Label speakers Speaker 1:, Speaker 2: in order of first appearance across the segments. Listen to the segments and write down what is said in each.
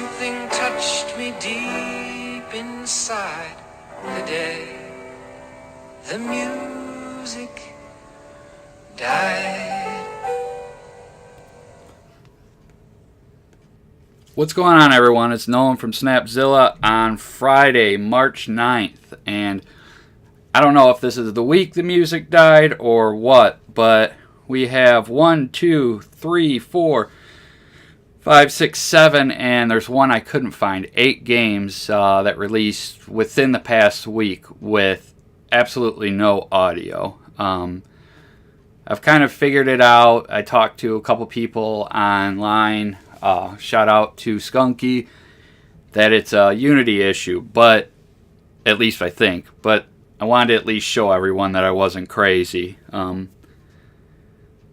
Speaker 1: Something touched me deep inside the day the music died.
Speaker 2: What's going on, everyone? It's Nolan from Snapzilla on Friday, March 9th, and I don't know if this is the week the music died or what, but we have 1, 2, 3, 4, 5, 6, 7, and there's one I couldn't find. 8 games that released within the past week with absolutely no audio. I've kind of figured it out. I talked to a couple people online. Shout out to Skunky, that it's a Unity issue, but at least I think. But I wanted to at least show everyone that I wasn't crazy.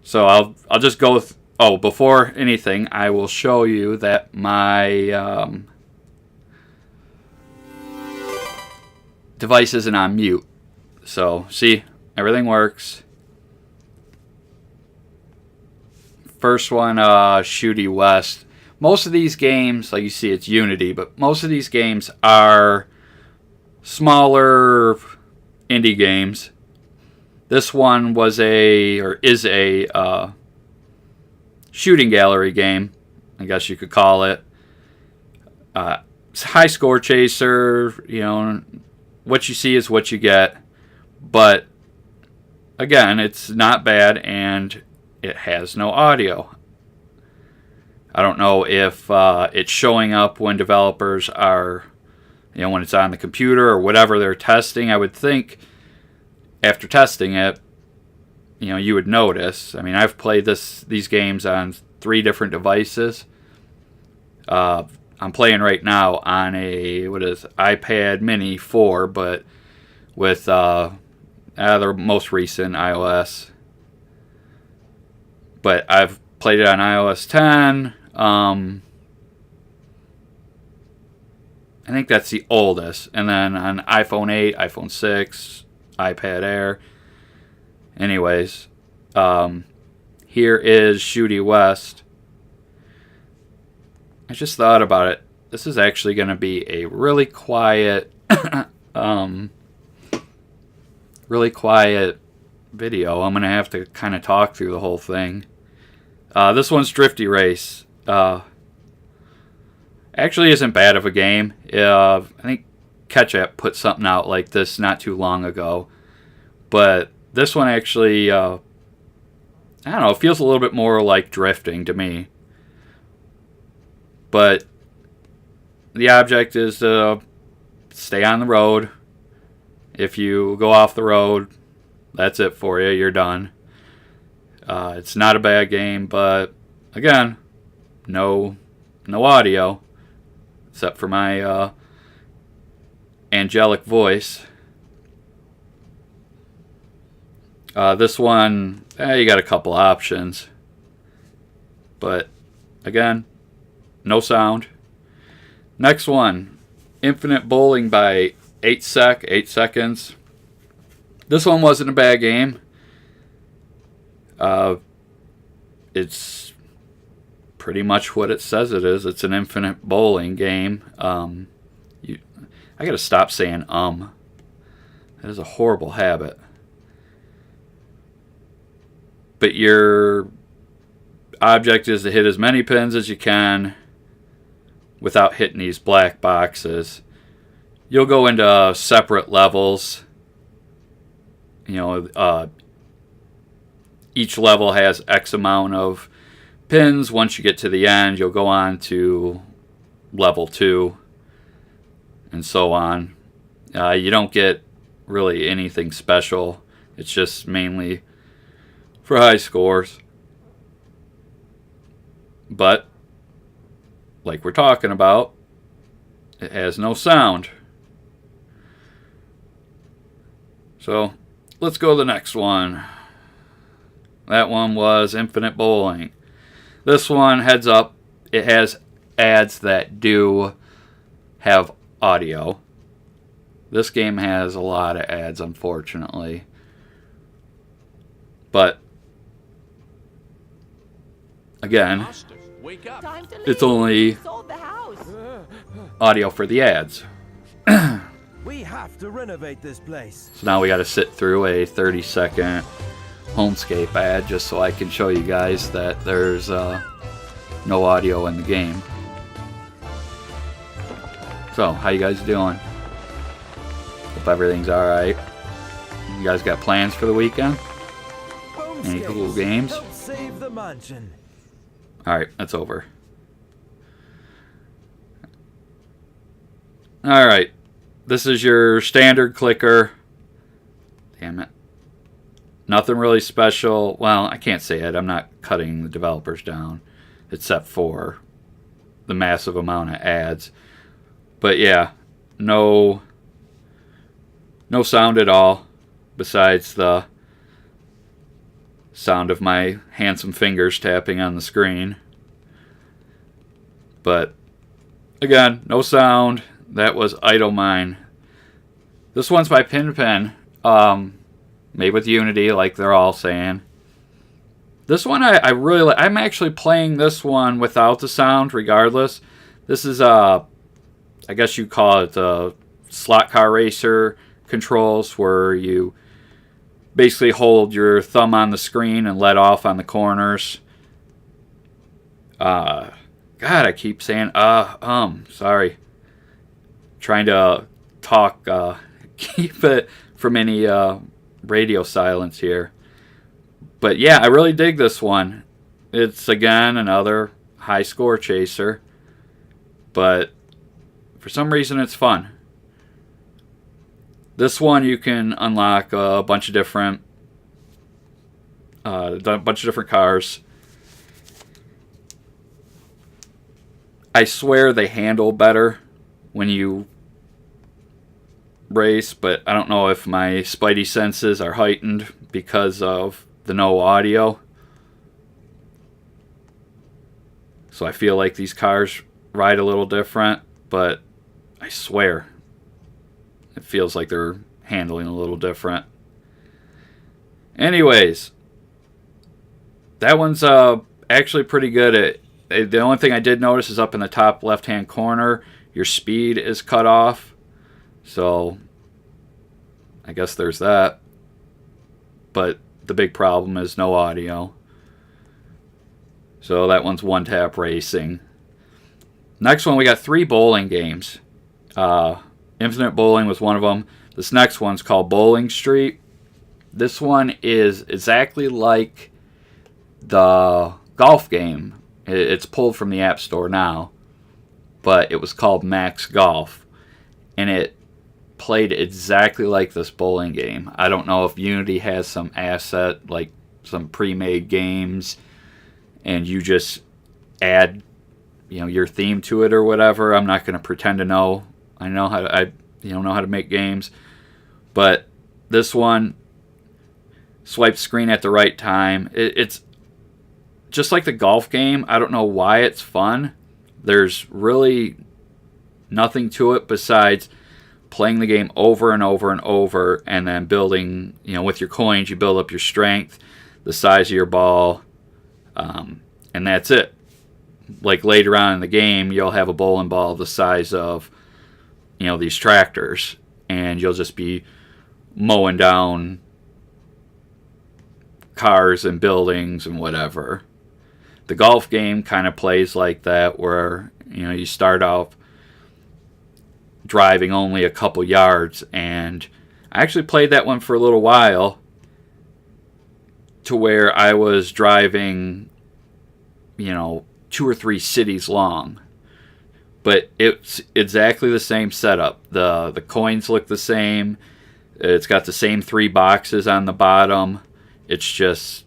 Speaker 2: So I'll just go with. Oh, before anything, I will show you that my device isn't on mute. So see, everything works. First one, Shooty West. Most of these games, like you see, it's Unity, but most of these games are smaller indie games. This one was is a shooting gallery game, I guess you could call it. High score chaser, you know, what you see is what you get. But again, it's not bad, and it has no audio. I don't know if it's showing up when developers are, you know, when it's on the computer or whatever they're testing. I would think after testing it, you know, you would notice. I mean, I've played these games on 3 different devices. I'm playing right now on a iPad Mini 4, but with the most recent iOS. But I've played it on iOS 10. I think that's the oldest. And then on iPhone 8, iPhone 6, iPad Air. Anyways, here is Shooty West. I just thought about it. This is actually going to be a really quiet, video. I'm going to have to kind of talk through the whole thing. This one's Drifty Race. Actually isn't bad of a game. I think Ketchup put something out like this not too long ago. But this one actually, I don't know, it feels a little bit more like drifting to me. But the object is to stay on the road. If you go off the road, that's it for you. You're done. It's not a bad game, but again, no audio except for my angelic voice. This one, you got a couple options, but again, no sound. Next one, Infinite Bowling by 8 seconds. This one wasn't a bad game. It's pretty much what it says it is. It's an infinite bowling game. I gotta stop saying That is a horrible habit. But your object is to hit as many pins as you can without hitting these black boxes. You'll go into separate levels. You know, each level has X amount of pins. Once you get to the end, you'll go on to level 2 and so on. You don't get really anything special. It's just mainly for high scores. But like we're talking about, it has no sound. So let's go to the next one. That one was Infinite Bowling. This one, heads up, it has ads that do have audio. This game has a lot of ads, unfortunately. But again, it's only audio for the ads.
Speaker 3: We have to renovate this place.
Speaker 2: So now we got to sit through a 30-second Homescape ad just so I can show you guys that there's no audio in the game. So, how you guys doing? Hope everything's alright. You guys got plans for the weekend? Any cool games?
Speaker 3: Help save the mansion.
Speaker 2: Alright, that's over. Alright. This is your standard clicker. Damn it. Nothing really special. Well, I can't say it. I'm not cutting the developers down. Except for the massive amount of ads. But yeah, no sound at all. Besides the sound of my handsome fingers tapping on the screen. But again, no sound. That was IdleMine. This one's by Pinpen, made with Unity, like they're all saying. This one I really like. I'm actually playing this one without the sound, regardless. This is I guess you call it slot car racer controls, where you basically hold your thumb on the screen and let off on the corners. God, I keep saying sorry. Trying to talk, keep it from any radio silence here. But yeah, I really dig this one. It's again another high score chaser, but for some reason it's fun. This one you can unlock a bunch of different cars. I swear they handle better when you race, but I don't know if my spidey senses are heightened because of the no audio. So I feel like these cars ride a little different, but I swear it feels like they're handling a little different. Anyways, that one's actually pretty good. The only thing I did notice is up in the top left-hand corner, your speed is cut off. So I guess there's that. But the big problem is no audio. So that one's one-tap racing. Next one, we got 3 bowling games. Infinite Bowling was one of them. This next one's called Bowling Street. This one is exactly like the golf game. It's pulled from the App Store now. But it was called Max Golf. And it played exactly like this bowling game. I don't know if Unity has some asset, like some pre-made games, and you just add, your theme to it or whatever. I'm not going to pretend to know. I know how to, know how to make games, but this one, swipe screen at the right time. It's just like the golf game. I don't know why it's fun. There's really nothing to it besides playing the game over and over and over, and then building, with your coins, you build up your strength, the size of your ball, and that's it. Like later on in the game, you'll have a bowling ball the size of, these tractors, and you'll just be mowing down cars and buildings and whatever. The golf game kind of plays like that, where, you start off driving only a couple yards, and I actually played that one for a little while, to where I was driving, 2 or 3 cities long. But it's exactly the same setup. The coins look the same. It's got the same 3 boxes on the bottom. It's just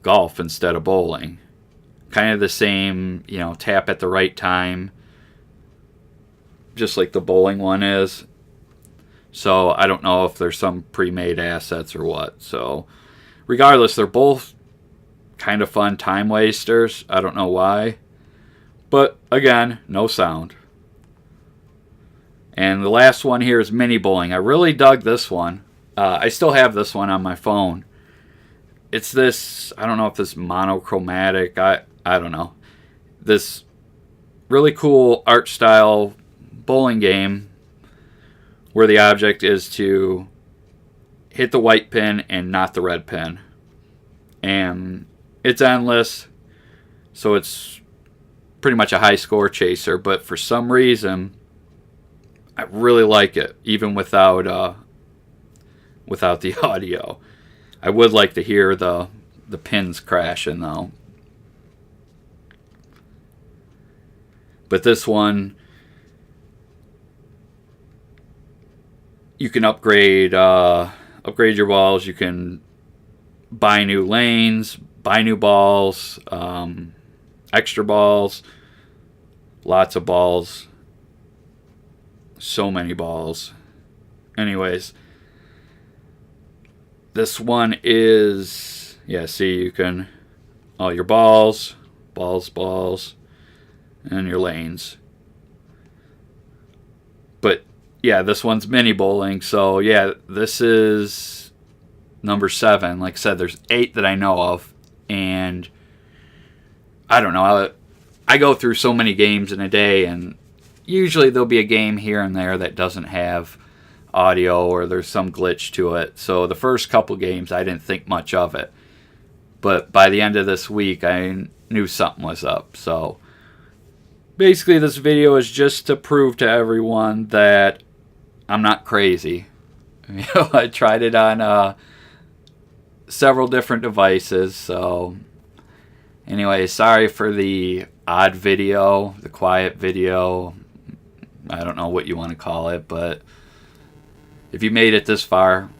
Speaker 2: golf instead of bowling. Kind of the same, tap at the right time, just like the bowling one is. So I don't know if there's some pre-made assets or what. So regardless, they're both kind of fun time wasters. I don't know why. But again, no sound. And the last one here is mini bowling. I really dug this one. I still have this one on my phone. It's this, I don't know if this is monochromatic. I don't know. This really cool art style bowling game where the object is to hit the white pin and not the red pin. And it's endless, so it's pretty much a high score chaser, but for some reason I really like it, even without the audio. I would like to hear the pins crashing though. But this one, you can upgrade your balls. You can buy new lanes, buy new balls, extra balls, lots of balls, so many balls. Anyways, this one is, see, you can, all your balls, and your lanes. But this one's mini bowling, so this is number 7. Like I said, there's 8 that I know of, and I don't know, I go through so many games in a day, and usually there'll be a game here and there that doesn't have audio or there's some glitch to it. So the first couple games I didn't think much of it, but by the end of this week I knew something was up. So basically this video is just to prove to everyone that I'm not crazy. I tried it on several different devices. So anyway, sorry for the odd video, the quiet video. I don't know what you want to call it, but if you made it this far,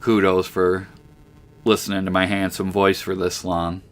Speaker 2: kudos for listening to my handsome voice for this long.